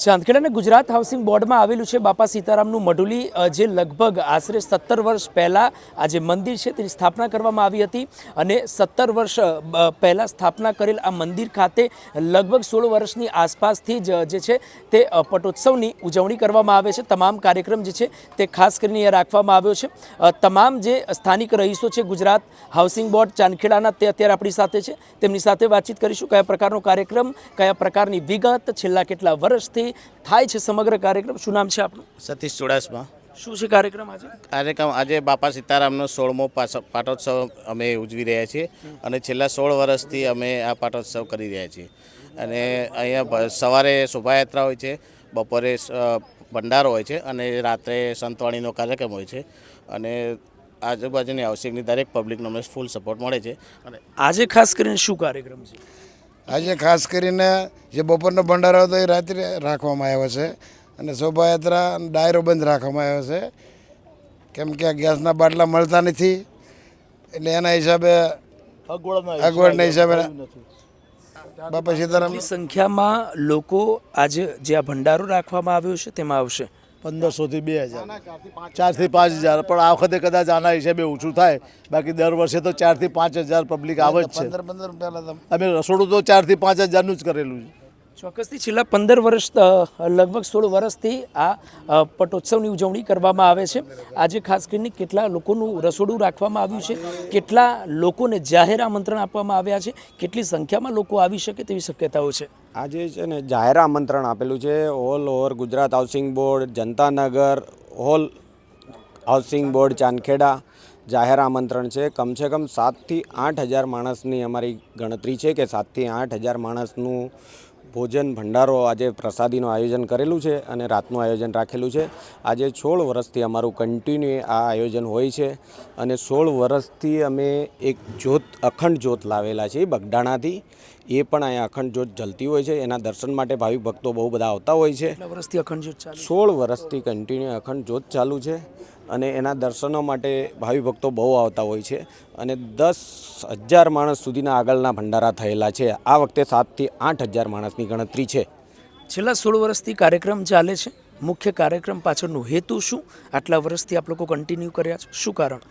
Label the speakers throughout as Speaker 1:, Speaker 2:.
Speaker 1: ચાંદખેડાના Gujarat housing બોર્ડમાં આવેલું છે બાપા સીતારામનું મઢુલી, જે લગભગ આશરે 17 વર્ષ પહેલાં આ જે મંદિર છે તેની સ્થાપના કરવામાં આવી હતી અને 17 વર્ષ પહેલાં સ્થાપના કરેલ આ મંદિર ખાતે લગભગ 16 વર્ષની આસપાસથી જ જે છે તે પટોત્સવની ઉજવણી કરવામાં આવે છે। તમામ કાર્યક્રમ જે છે તે ખાસ કરીને અહીંયા રાખવામાં આવ્યો છે। તમામ જે સ્થાનિક રહીશો છે ગુજરાત હાઉસિંગ બોર્ડ ચાંદખેડાના તે અત્યારે આપણી સાથે છે, તેમની સાથે વાતચીત કરીશું। કયા પ્રકારનો કાર્યક્રમ, કયા પ્રકારની વિગત, છેલ્લા કેટલા વર્ષથી થાય છે સમગ્ર કાર્યક્રમ, શું નામ છે આપનું?
Speaker 2: સતીશ ચુડાસમા।
Speaker 1: શું છે કાર્યક્રમ આજે?
Speaker 2: કાર્યક્રમ આજે બાપા સીતારામનો 16મો પાટોત્સવ અમે ઉજવી રહ્યા છીએ અને છેલ્લા 16 વર્ષથી અમે આ પાટોત્સવ કરી રહ્યા છીએ અને અહીંયા સવારે શોભાયાત્રા હોય છે, બપોરે ભંડારો હોય છે અને રાત્રે સંતવાણીનો કાર્યક્રમ હોય છે અને આજુબાજુની હાઉસિંગની દરેક પબ્લિકનો અમને ફૂલ સપોર્ટ મળે છે। અને
Speaker 1: આજે ખાસ કરીને શું કાર્યક્રમ છે?
Speaker 3: આજે ખાસ કરીને જે બપોરનો ભંડારો હતો એ રાત્રે રાખવામાં આવ્યો છે અને શોભાયાત્રા ડાયરો બંધ રાખવામાં આવ્યો છે, કેમ કે ગેસના બાટલા મળતા નથી એટલે એના હિસાબે અગવડના હિસાબે બાપા સીતારામની
Speaker 1: સંખ્યામાં લોકો આજે જે આ ભંડારો રાખવામાં આવ્યો છે તેમાં આવશે
Speaker 4: 1500 થી 2000, 4 થી 5000, પણ આ વખતે કદાચ આના હિસાબે ઓછું થાય, બાકી દર વર્ષે તો 4 થી 5000 પબ્લિક આવે જ છે।
Speaker 3: 15 પહેલાં
Speaker 4: અમે રસોડું તો 4 થી 5000નું જ કરેલું છે।
Speaker 1: ચોક્કસથી છેલ્લા 15 વર્ષ લગભગ 16 વર્ષથી આ પટોત્સવની ઉજવણી કરવામાં આવે છે। આજે ખાસ કરીને કેટલા લોકોનું રસોડું રાખવામાં આવ્યું છે, કેટલા લોકોને જાહેર આમંત્રણ આપવામાં આવ્યા છે, કેટલી સંખ્યામાં લોકો આવી શકે તેવી શક્યતાઓ છે?
Speaker 5: આજે છે ને જાહેર આમંત્રણ આપેલું છે all over Gujarat housing board, Janatanagar, whole housing board Chandkheda જાહેર આમંત્રણ છે। કમસે કમ 7 થી 8000 માણસની અમારી ગણતરી છે કે 7 થી 8000 માણસનું ભોજન ભંડારો આજે પ્રસાદીનું આયોજન કરેલું છે અને રાતનું આયોજન રાખેલું છે। આજે 16 વર્ષથી અમારું કન્ટિન્યુ આ આયોજન હોય છે અને 16 વર્ષથી અમે એક જ્યોત, અખંડ જ્યોત લાવેલા છે બગડાણાથી, એ પણ અહીંયા અખંડ જ્યોત જલતી હોય છે, એના દર્શન માટે ભાવિક ભક્તો બહુ બધા આવતા હોય છે।
Speaker 1: કેટલા વર્ષથી અખંડ જ્યોત ચાલુ?
Speaker 5: 16 વર્ષથી કન્ટિન્યુ અખંડ જ્યોત ચાલુ છે અને એના દર્શનો માટે ભાવિક ભક્તો બહુ આવતા હોય છે અને 10,000 માણસ સુધીના આગળના ભંડારા થયેલા છે। આ વખતે 7 થી 8000 માણસની ગણતરી છે।
Speaker 1: છેલ્લા 16 વર્ષથી કાર્યક્રમ ચાલે છે, મુખ્ય કાર્યક્રમ પાછળનો હેતુ શું? આટલા વર્ષથી આપ લોકો કન્ટિન્યુ કર્યા છો, શું કારણ?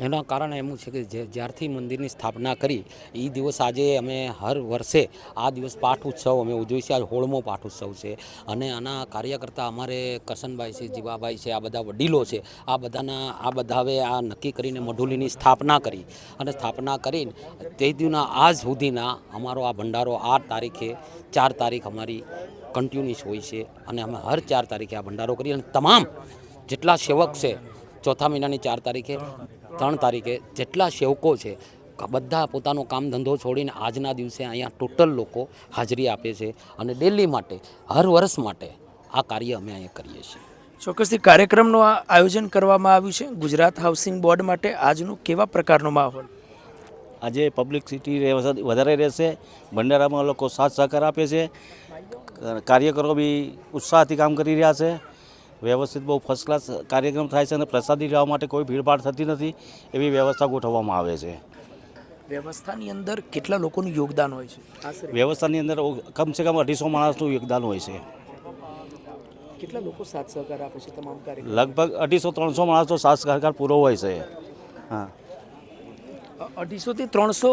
Speaker 6: એના કારણ એવું છે કે જ્યારથી મંદિરની સ્થાપના કરી એ દિવસ આજે અમે હર વર્ષે આ દિવસ પાઠ ઉત્સવ અમે ઉજવીએ છીએ। આ 16મો પાઠ ઉત્સવ છે અને આના કાર્યકર્તા અમારે કરશનભાઈ છે, જીવાભાઈ છે, આ બધા વડીલો છે, આ બધાએ આ નક્કી કરીને મઢુલીની સ્થાપના કરી અને સ્થાપના કરીને તે દિવસના આજ સુધીના અમારો આ ભંડારો 8 તારીખે 4 તારીખ અમારી કન્ટિન્યુઅસ હોય છે અને અમે હર 4 તારીખે આ ભંડારો કરીએ અને તમામ જેટલા સેવક છે, ચોથા મહિનાની 4 તારીખે 3 તારીખે જેટલા સેવકો છે બધા પોતાનો કામ ધંધો છોડીને આજના દિવસે અહીંયા ટોટલ લોકો હાજરી આપે છે અને ડેલી માટે, હર વર્ષ માટે આ કાર્ય અમે અહીંયા કરીએ છીએ।
Speaker 1: ચોક્કસથી કાર્યક્રમનું આયોજન કરવામાં આવ્યું છે ગુજરાત હાઉસિંગ બોર્ડ માટે। આજનો કેવા પ્રકારનો માહોલ?
Speaker 7: આજે પબ્લિસિટી વધારે રહેશે, ભંડારામાં લોકો સાથ સહકાર આપે છે, કાર્યકરો બી ઉત્સાહથી કામ કરી રહ્યા છે, વ્યવસ્થિત બહુ ફર્સ્ટ ક્લાસ કાર્યક્રમ થાય છે અને પ્રસાદી લેવા માટે કોઈ ભીડભાડ થતી નથી એવી વ્યવસ્થા ગોઠવવામાં આવે છે।
Speaker 1: વ્યવસ્થાની અંદર કેટલા લોકોનું યોગદાન હોય છે?
Speaker 7: વ્યવસ્થાની અંદર કમસે કમ 250 માણસનું યોગદાન હોય છે।
Speaker 1: કેટલા લોકો સાથ સહકાર આપે છે તમામ કાર્યક્રમ?
Speaker 7: લગભગ 250-300 માણસનો સાથ સહકાર પૂરો હોય છે। હા,
Speaker 1: 250 થી 300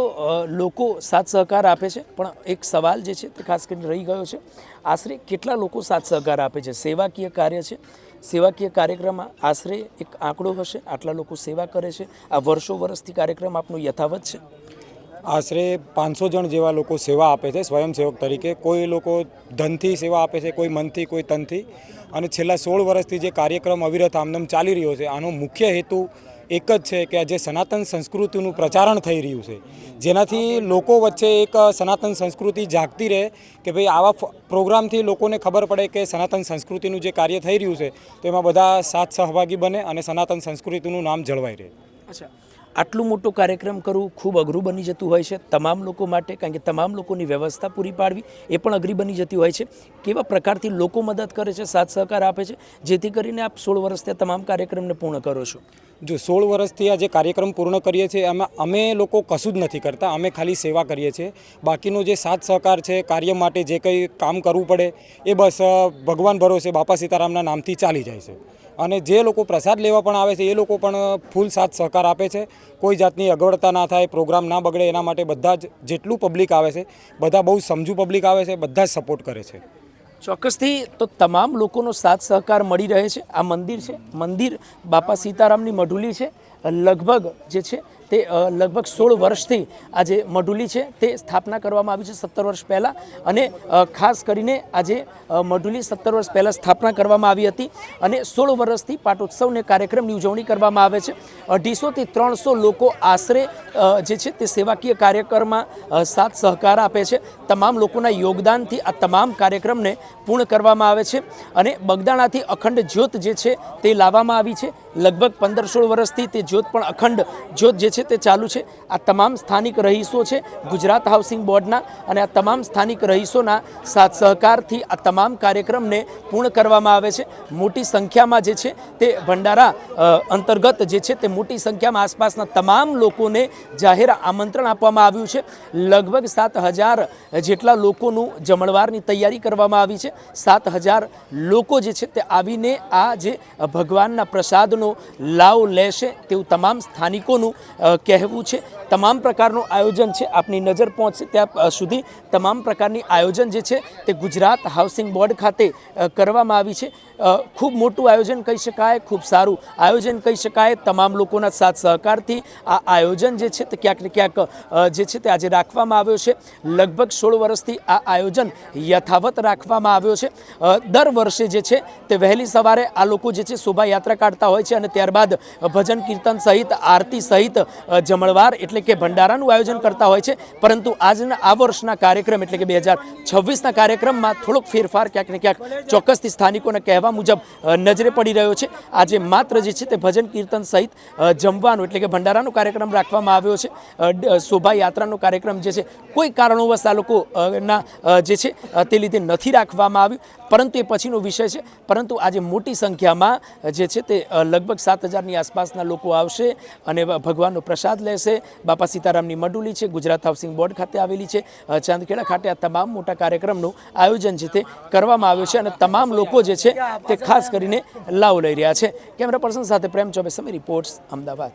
Speaker 1: લોકો સાથ સહકાર આપે છે, પણ એક સવાલ જે છે તે ખાસ કરીને રહી ગયો છે, આશરે કેટલા લોકો સાથ સહકાર આપે છે? સેવાકીય કાર્ય છે, સેવાકીય કાર્યક્રમમાં આશરે એક આંકડો હશે, આટલા લોકો સેવા કરે છે, આ વર્ષોથી કાર્યક્રમ આપનો યથાવત છે?
Speaker 8: આશરે 500 જણ જેવા લોકો સેવા આપે છે સ્વયંસેવક તરીકે। કોઈ લોકો ધનથી સેવા આપે છે, કોઈ મનથી, કોઈ તનથી, અને છેલ્લા 16 વર્ષથી જે કાર્યક્રમ અવિરત આમનામ ચાલી રહ્યો છે આનો મુખ્ય હેતુ એક જ છે કે આજે સનાતન સંસ્કૃતિનું પ્રચારણ થઈ રહ્યું છે, જેનાથી લોકો વચ્ચે એક સનાતન સંસ્કૃતિ જાગતી રહે કે ભાઈ આવા પ્રોગ્રામથી લોકોને ખબર પડે કે સનાતન સંસ્કૃતિનું જે કાર્ય થઈ રહ્યું છે તો એમાં બધા સાથ સહભાગી બને અને સનાતન સંસ્કૃતિનું નામ જળવાઈ રહે।
Speaker 1: અચ્છા, આટલું મોટું કાર્યક્રમ કરવું ખૂબ અઘરું બની જતું હોય છે તમામ લોકો માટે, કારણ કે તમામ લોકોની વ્યવસ્થા પૂરી પાડવી એ પણ અઘરી બની જતી હોય છે। કેવા પ્રકારથી લોકો મદદ કરે છે, સાથ સહકાર આપે છે, જેથી કરીને આપ 16 વર્ષથી તમામ કાર્યક્રમને પૂર્ણ કરો છો?
Speaker 8: જો 16 વર્ષથી આ જે કાર્યક્રમ પૂર્ણ કરીએ છીએ એમાં અમે લોકો કશું જ નથી કરતા, અમે ખાલી સેવા કરીએ છીએ. બાકીનો જે સાથ સહકાર છે, કાર્ય માટે જે કંઈ કામ કરવું પડે એ બસ ભગવાન ભરોસે બાપા સીતારામના નામથી ચાલી જાય છે. અને જે લોકો પ્રસાદ લેવા પણ આવે છે એ લોકો પણ ફૂલ સાથ સહકાર આપે છે. કોઈ જાતની અગવડતા ના થાય, પ્રોગ્રામ ના બગડે એના માટે બધા જ જેટલું પબ્લિક આવે છે બધા બહુ સમજુ પબ્લિક આવે છે, બધા જ સપોર્ટ કરે છે.
Speaker 1: ચોક્કસથી તો તમામ લોકોનો સાથ સહકાર મળી રહે છે. આ મંદિર છે, મંદિર બાપા સીતારામની મઢુલી છે. લગભગ જે છે તે લગભગ 16 વર્ષથી આ જે મઢુલી છે તે સ્થાપના કરવામાં આવી છે 17 વર્ષ પહેલાં. અને ખાસ કરીને આજે મઢુલી 17 વર્ષ પહેલાં સ્થાપના કરવામાં આવી હતી અને 16 વર્ષથી પાટોત્સવને કાર્યક્રમની ઉજવણી કરવામાં આવે છે. 250થી 300 લોકો આશરે જે છે તે સેવાકીય કાર્યક્રમમાં સાથ સહકાર આપે છે. તમામ લોકોના યોગદાનથી આ તમામ કાર્યક્રમને પૂર્ણ કરવામાં આવે છે. અને બગદાણાથી અખંડ જ્યોત જે છે તે લાવવામાં આવી છે. લગભગ 15-16 વર્ષથી તે જ્યોત પણ અખંડ જ્યોત જે છે તે ચાલુ છે. આ તમામ સ્થાનિક રહીશો છે ગુજરાત હાઉસિંગ બોર્ડના, અને આ તમામ સ્થાનિક રહીશોના સાથ સહકારથી આ તમામ કાર્યક્રમને પૂર્ણ કરવામાં આવે છે. મોટી સંખ્યામાં જે છે તે ભંડારા અંતર્ગત જે છે તે મોટી સંખ્યામાં આસપાસના તમામ લોકોને જાહેર આમંત્રણ આપવામાં આવ્યું છે. લગભગ 7,000 જેટલા લોકોનું જમણવારની તૈયારી કરવામાં આવી છે. 7,000 લોકો જે છે તે આવીને આ જે ભગવાનના પ્રસાદનો લાભ લેશે તેવું તમામ સ્થાનિકોનું કહેવું છે. તમામ પ્રકારનું આયોજન છે, આપની નજર પહોંચશે ત્યાં સુધી તમામ પ્રકારની આયોજન જે છે તે ગુજરાત હાઉસિંગ બોર્ડ ખાતે કરવામાં આવી છે. ખૂબ મોટું આયોજન કહી શકાય, ખૂબ સારું આયોજન કહી શકાય. તમામ લોકોના સાથ સહકારથી આ આયોજન જે છે તે ક્યાંક ને ક્યાંક જે છે તે આજે રાખવામાં આવ્યો છે. લગભગ 16 વર્ષથી આ આયોજન યથાવત રાખવામાં આવ્યો છે. દર વર્ષે જે છે તે વહેલી સવારે આ લોકો જે છે શોભાયાત્રા કાઢતા હોય છે અને ત્યારબાદ ભજન કીર્તન સહિત આરતી સહિત જમણવાર એટલે કે ભંડારાનું આયોજન કરતા હોય છે. પરંતુ આજના આ વર્ષના કાર્યક્રમ એટલે કે 2026ના કાર્યક્રમમાં થોડોક ફેરફાર ક્યાંક ને ક્યાંક ચોક્કસથી સ્થાનિકોને કહેવા મુજબ નજરે પડી રહ્યો છે. આજે માત્ર જે છે તે ભજન કીર્તન સહિત જમવાનું એટલે કે ભંડારાનો કાર્યક્રમ રાખવામાં આવ્યો છે. શોભાયાત્રાનો કાર્યક્રમ જે છે કોઈ કારણોવશ આ લોકો ના જે છે તે લીધે નથી રાખવામાં આવ્યું, પરંતુ એ પછીનો વિષય છે. પરંતુ આજે મોટી સંખ્યામાં જે છે તે લગભગ 7,000ની આસપાસના લોકો આવશે અને ભગવાનનો પ્રસાદ લેશે. બાપા સીતારામની મઢુલી છે, ગુજરાત હાઉસિંગ બોર્ડ ખાતે આવેલી છે, ચાંદખેડા ખાતે આ તમામ મોટા કાર્યક્રમનું આયોજન છે તે કરવામાં આવ્યું છે અને તમામ લોકો જે છે તે ખાસ કરીને લાભ લઈ રહ્યા છે. કેમેરા પર્સન સાથે પ્રેમ ચોબે, સમી રિપોર્ટ્સ, અમદાવાદ.